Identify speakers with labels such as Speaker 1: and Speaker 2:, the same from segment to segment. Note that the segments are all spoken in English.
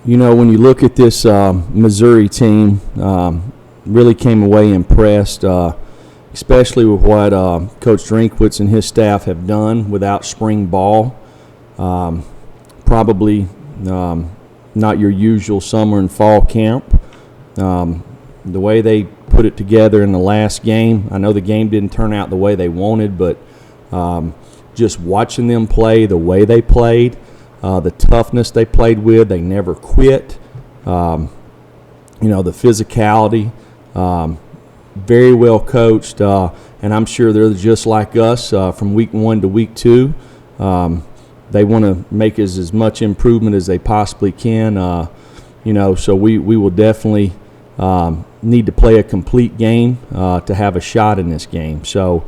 Speaker 1: You know, when you look at this Missouri team, really came away impressed, especially with what Coach Drinkwitz and his staff have done without spring ball. Probably not your usual summer and fall camp. The way they put it together in the last game, I know the game didn't turn out the way they wanted, but just watching them play, the way they played, the toughness they played with, they never quit. The physicality, very well coached, and I'm sure they're just like us from week 1 to week 2. They want to make as much improvement as they possibly can, so we will definitely need to play a complete game to have a shot in this game. So,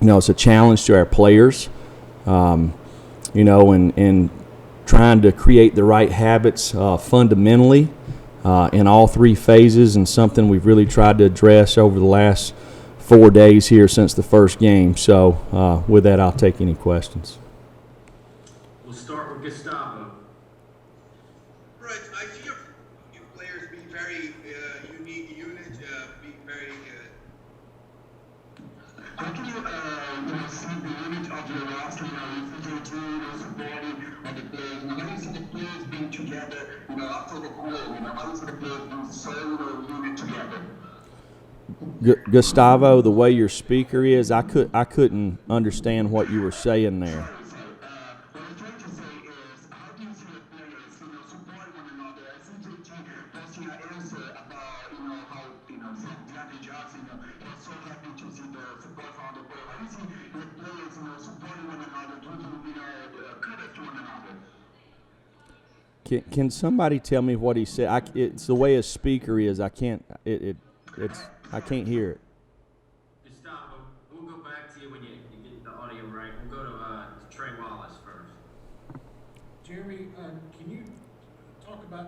Speaker 1: it's a challenge to our players. And trying to create the right habits fundamentally in all 3 phases, and something we've really tried to address over the last 4 days here since the first game. So with that, I'll take any questions.
Speaker 2: We'll start with Gustavo.
Speaker 3: Right, I see your players being very unique unit, being very
Speaker 4: How can you, see the unit of your roster, if you do supporting on the players, how you see the players being together, after the play, how you see the players being so, unit together?
Speaker 1: Gustavo, the way your speaker is, I couldn't understand what you were saying there.
Speaker 4: What I'm trying to say is, how do you see the players, support one another? I see JT posting an answer about, how, from Deandre Johnson, he's so happy to see the support from the players. How do you see the players, supporting one another, giving, credit to one another?
Speaker 1: Can somebody tell me what he said? It's the way his speaker is. I can't hear it.
Speaker 2: Gustavo, we'll go back to you when you get the audio right. We'll go to Trey Wallace first.
Speaker 5: Jeremy, can you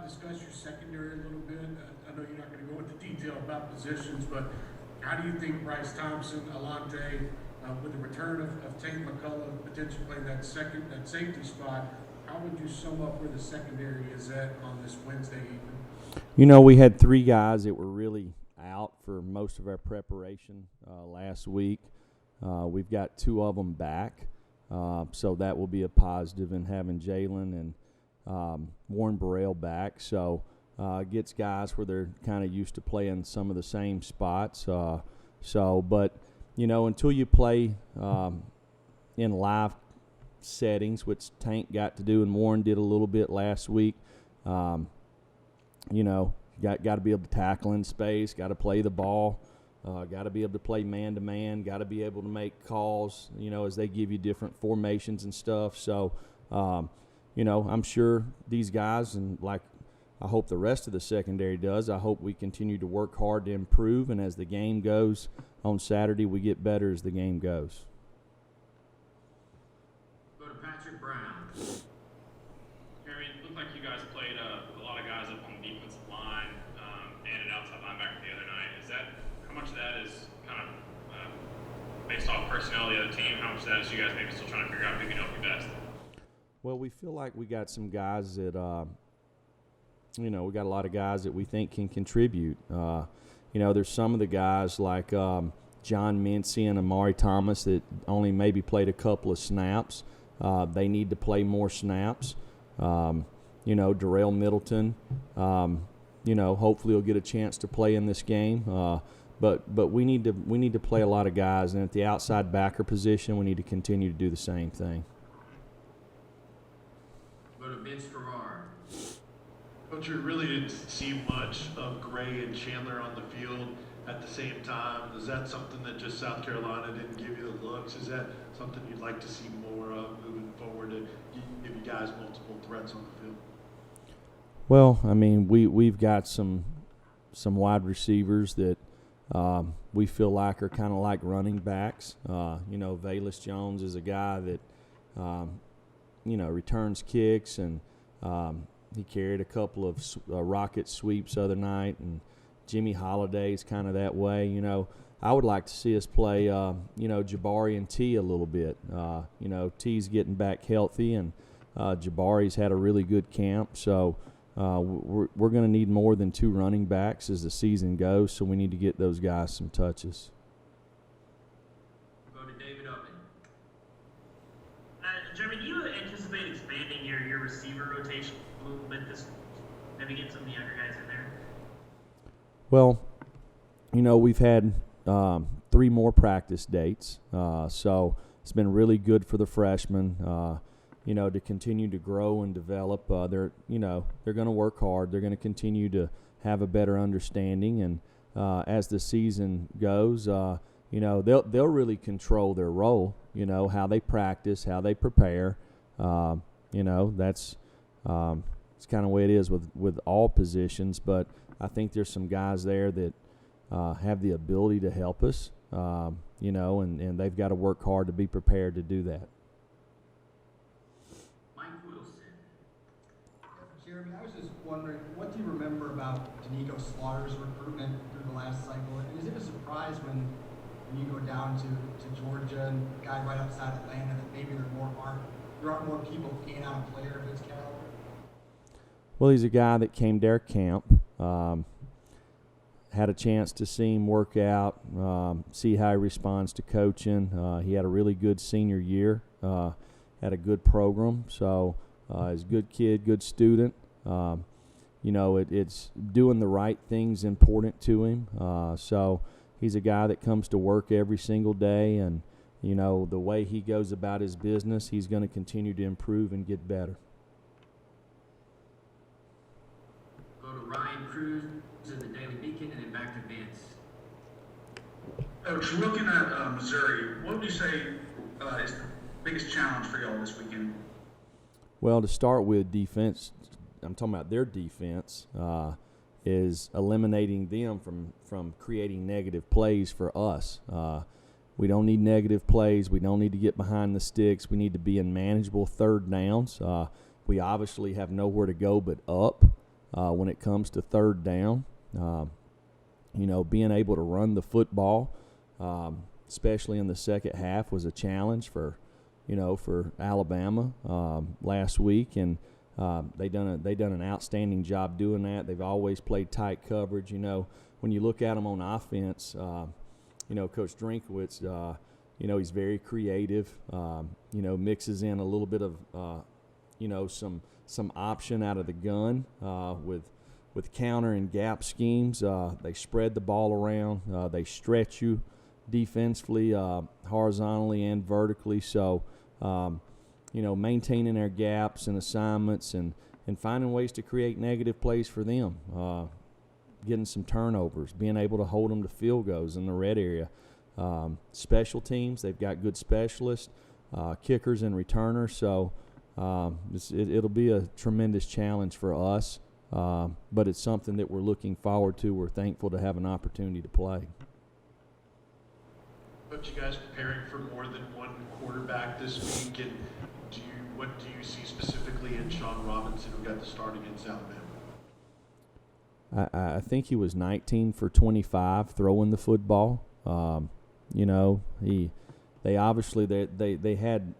Speaker 5: discuss your secondary a little bit? I know you're not going to go into detail about positions, but how do you think Bryce Thompson, Alante, with the return of Tate McCullough potentially playing that safety spot, how would you sum up where the secondary is at on this Wednesday evening?
Speaker 1: We had 3 guys that were really out for most of our preparation last week. We've got 2 of them back, so that will be a positive in having Jalen and Warren Burrell back. So gets guys where they're kind of used to playing some of the same spots. But until you play in live settings, which Tank got to do and Warren did a little bit last week, got to be able to tackle in space, got to play the ball, got to be able to play man-to-man, got to be able to make calls, as they give you different formations and stuff. So, I'm sure these guys, and like I hope the rest of the secondary does, I hope we continue to work hard to improve, and as the game goes on Saturday, we get better as the game goes.
Speaker 2: Go to Patrick Brown.
Speaker 6: Jeremy, it looked like you guys played a lot of guys up on the defensive line and an outside linebacker the other night. How much of that is kind of based off personnel of the other team? How much of that is you guys maybe still trying to figure out who can help you best?
Speaker 1: Well, we feel like we got some guys that, we got a lot of guys that we think can contribute. There's some of the guys like John Mincy and Amari Thomas that only maybe played a couple of snaps. They need to play more snaps. Darrell Middleton, hopefully he'll get a chance to play in this game. But we need to play a lot of guys, and at the outside backer position, we need to continue to do the same thing.
Speaker 2: Go to Vince Farrar.
Speaker 7: Coach, we really didn't see much of Gray and Chandler on the field at the same time. Is that something that just South Carolina didn't give you the looks? Is that something you'd like to see more of moving forward to give you guys multiple threats on the field?
Speaker 1: Well, we've got some wide receivers that we feel like are kind of like running backs. Velus Jones is a guy that returns kicks, and he carried a couple of rocket sweeps the other night, and Jimmy Holiday's kind of that way. I would like to see us play, Jabari and T a little bit. T's getting back healthy, and Jabari's had a really good camp, so we're going to need more than 2 running backs as the season goes, so we need to get those guys some touches.
Speaker 2: We'll go to David Oven.
Speaker 8: Jeremy, do you anticipate expanding your receiver rotation a little bit this maybe get some of the younger guys in there?
Speaker 1: Well, we've had 3 more practice dates, so it's been really good for the freshmen, to continue to grow and develop. They're going to work hard. They're going to continue to have a better understanding, and as the season goes, they'll really control their role. How they practice, how they prepare. That's it's kind of the way it is with all positions. But I think there's some guys there that have the ability to help us. And they've got to work hard to be prepared to do that.
Speaker 2: Mike Wilson.
Speaker 9: Jeremy, I was just wondering, what do you remember about Danico Slaughter's recruitment through the last cycle? And is it a surprise when you go down to Georgia and a guy right outside Atlanta that maybe there aren't more people keying out a player of his caliber?
Speaker 1: Well, he's a guy that came to our camp, had a chance to see him work out, see how he responds to coaching. He had a really good senior year, had a good program, so he's a good kid, good student. It's doing the right things important to him. So he's a guy that comes to work every single day, and, the way he goes about his business, he's going to continue to improve and get better.
Speaker 2: Go to Ryan Cruz in the Daily Beacon, and then back to Vince.
Speaker 10: Coach, looking at Missouri, what would you say is the biggest challenge for y'all this weekend?
Speaker 1: Well, to start with defense, I'm talking about their defense, is eliminating them from creating negative plays for us. We don't need negative plays. We don't need to get behind the sticks. We need to be in manageable third downs. We obviously have nowhere to go but up when it comes to third down. Being able to run the football, especially in the second half, was a challenge for Alabama last week, and they done an outstanding job doing that. They've always played tight coverage. When you look at them on offense, Coach Drinkowitz, he's very creative. Mixes in a little bit of some option out of the gun with counter and gap schemes. They spread the ball around. They stretch you defensively, horizontally and vertically. So, maintaining their gaps and assignments and finding ways to create negative plays for them, getting some turnovers, being able to hold them to field goals in the red area. Special teams, they've got good specialists, kickers and returners. So it'll be a tremendous challenge for us, but it's something that we're looking forward to. We're thankful to have an opportunity to play.
Speaker 7: But you guys preparing for more than one quarterback this week, and what do you see specifically in Sean Robinson, who got the start against Alabama?
Speaker 1: I think he was 19 for 25 throwing the football. They obviously they had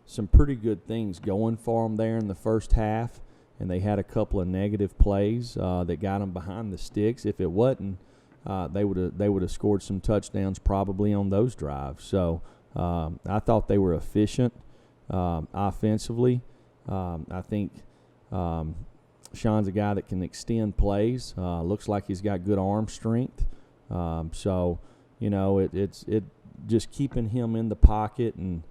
Speaker 1: some pretty good things going for them there in the first half, and they had a couple of negative plays that got them behind the sticks. If it wasn't, they would have scored some touchdowns probably on those drives. So I thought they were efficient offensively. I think Sean's a guy that can extend plays. Looks like he's got good arm strength. So it's just keeping him in the pocket and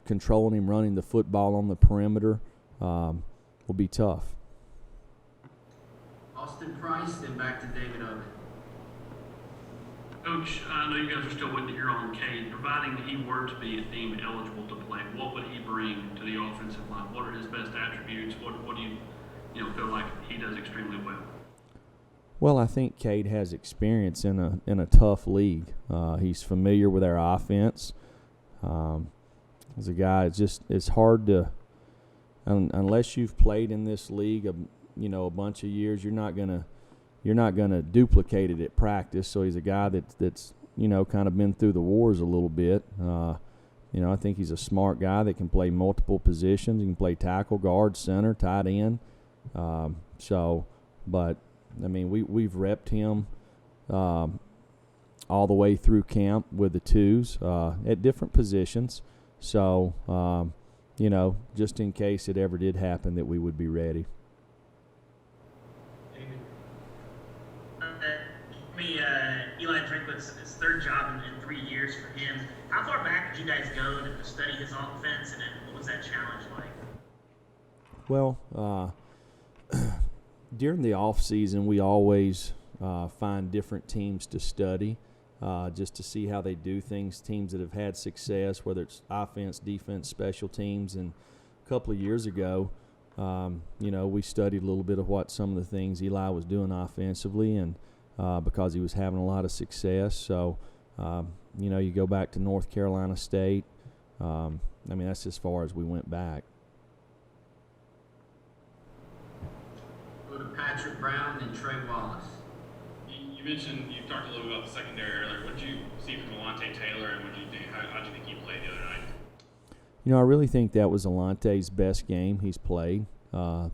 Speaker 1: controlling him, running the football on the perimeter will be tough.
Speaker 2: Austin Price, then back to David Oven.
Speaker 11: Coach, I know you guys are still waiting to hear on Cade. Providing that he were to be deemed eligible to play, what would he bring to the offensive line? What are his best attributes? What do you feel like he does extremely well?
Speaker 1: Well, I think Cade has experience in a tough league. He's familiar with our offense. As a guy, it's hard to unless you've played in this league a bunch of years, you're not gonna duplicate it at practice. So he's a guy that's kind of been through the wars a little bit. I think he's a smart guy that can play multiple positions. He can play tackle, guard, center, tight end. But I mean, we've repped him all the way through camp with the twos at different positions. So, just in case it ever did happen, that we would be ready.
Speaker 8: Eli Drinklett's his third job in 3 years for him. How far back did you guys go to study his offense, and then what was that challenge like?
Speaker 1: Well, during the off season, we always find different teams to study, just to see how they do things. Teams that have had success, whether it's offense, defense, special teams. And a couple of years ago, we studied a little bit of what some of the things Eli was doing offensively, and because he was having a lot of success. So, you go back to North Carolina State. That's as far as we went back.
Speaker 2: Go to Patrick Brown and Trey Wallace.
Speaker 6: You mentioned, you talked a little bit about the secondary earlier. What did you see from Alontae Taylor, and what did you think? How did you think he played the other night?
Speaker 1: I really think that was Alontae's best game he's played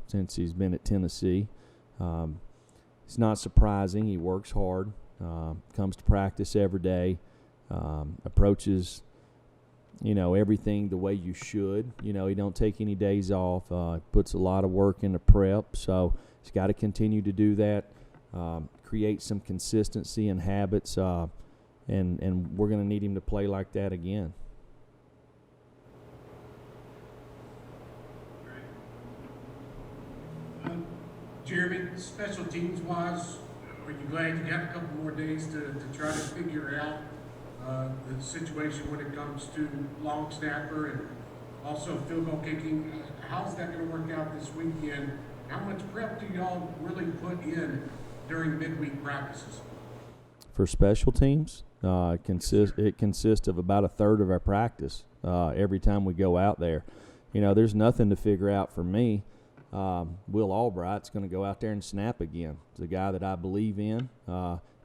Speaker 1: since he's been at Tennessee. It's not surprising. He works hard, comes to practice every day, approaches, everything the way you should. He don't take any days off, puts a lot of work into prep. So he's got to continue to do that, create some consistency and habits, and we're going to need him to play like that again.
Speaker 5: Jeremy, special teams wise, are you glad you got a couple more days to try to figure out the situation when it comes to long snapper and also field goal kicking? How's that going to work out this weekend? How much prep do y'all really put in during midweek practices?
Speaker 1: For special teams, it consists of about a third of our practice every time we go out there. There's nothing to figure out for me. Will Albright's going to go out there and snap again. He's a guy that I believe in.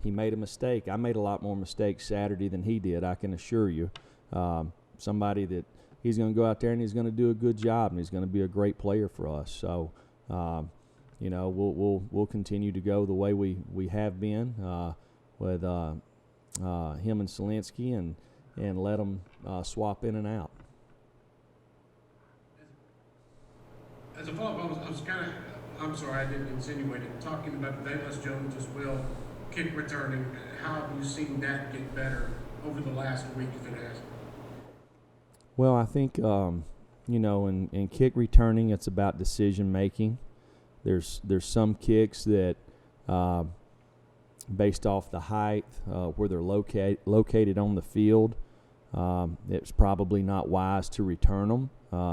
Speaker 1: He made a mistake. I made a lot more mistakes Saturday than he did, I can assure you. Somebody that he's going to go out there and he's going to do a good job, and he's going to be a great player for us. So, we'll continue to go the way we have been with him and Solinsky, and let them swap in and out.
Speaker 5: As a follow-up, I was I'm sorry, I didn't insinuate it, talking about Velus Jones as well, kick returning. How have you seen that get better over the last week, if it has?
Speaker 1: Well, I think, in kick returning, it's about decision making. There's some kicks that, based off the height, where they're located on the field, it's probably not wise to return them.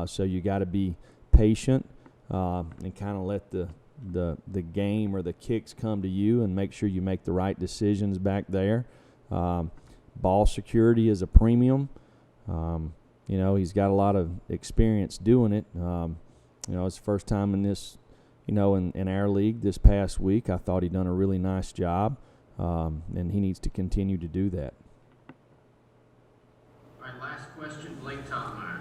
Speaker 1: So you got to be patient and kind of let the game or the kicks come to you, and make sure you make the right decisions back there. Ball security is a premium. He's got a lot of experience doing it. It's the first time in this, in our league this past week. I thought he'd done a really nice job, and he needs to continue to do that.
Speaker 2: All right, last question, Blake Topmeyer.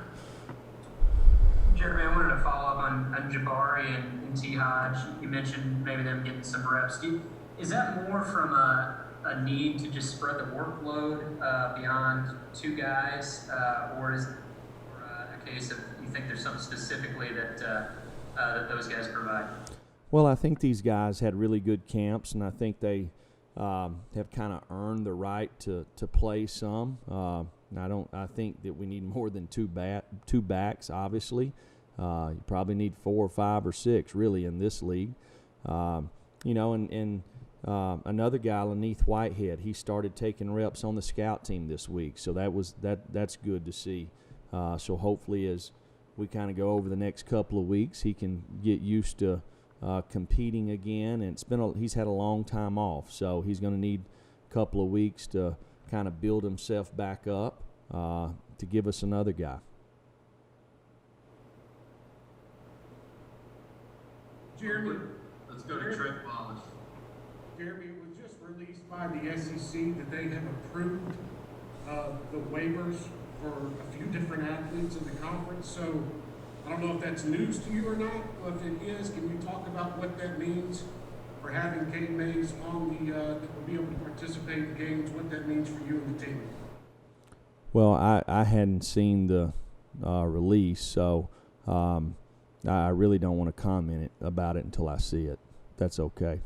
Speaker 12: Jeremy, I wanted to follow up on Jabari and T. Hodge. You mentioned maybe them getting some reps. Is that more from a need to just spread the workload beyond two guys, or is it a case of you think there's something specifically that those guys provide?
Speaker 1: Well, I think these guys had really good camps, and I think they have kind of earned the right to play some. I think that we need more than two backs, obviously. You probably need 4 or 5 or 6, really, in this league. And another guy, Laneith Whitehead, he started taking reps on the scout team this week, so that's good to see. So hopefully, as we kind of go over the next couple of weeks, he can get used to competing again. And he's had a long time off, so he's going to need a couple of weeks to kind of build himself back up to give us another guy.
Speaker 5: Jeremy,
Speaker 2: Let's go to Trey Wallace.
Speaker 5: Jeremy, it was just released by the SEC that they have approved the waivers for a few different athletes in the conference. So I don't know if that's news to you or not, but if it is, can you talk about what that means for having Cade Mays on the that will be able to participate in games, what that means for you and the team?
Speaker 1: Well, I hadn't seen the release, so I really don't want to comment about it until I see it. That's okay.